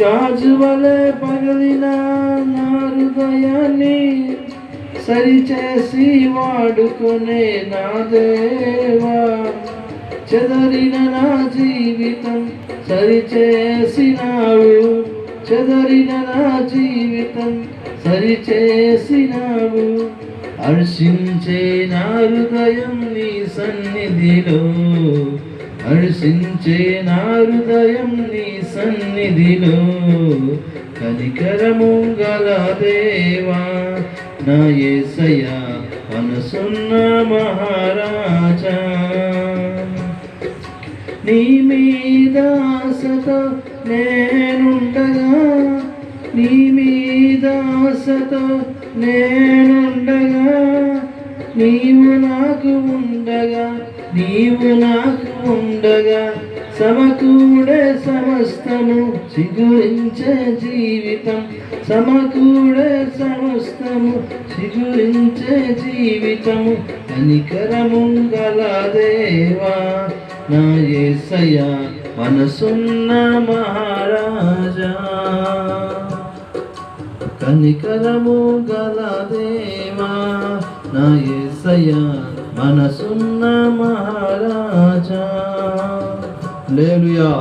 గాజువలే పగలిన నా హృదయాన్ని సరిచేసి వాడుకునే నా దేవా, చెదరిన నా జీవితం సరిచేసినావు, చెదరిన నా జీవితం సరిచేసినావు. హర్షించే నా హృదయం నీ సన్నిధిలో, హర్షించే నా హృదయం నీ సన్నిధిలో. కనికరము గల దేవా నా యేసయ్యా, మనసున్న మహారాజా, నీ మీద ఆశతో నేనుండగా, నీ మీద ఆశతో నేనుండగా, నీవు నాకు ఉండగా, నీవు నాకు ఉండగా, సమకూడే సమస్తము చిగురించే జీవితం, సమకూడే సమస్తము చిగురించే జీవితము. కనికరము గల దేవా నా యేసయ్యా, మనసున్న మహారాజా, కనికరము గల దేవా నా యేసయ్యా, మనసున్న మహారాజా. హల్లెలూయా.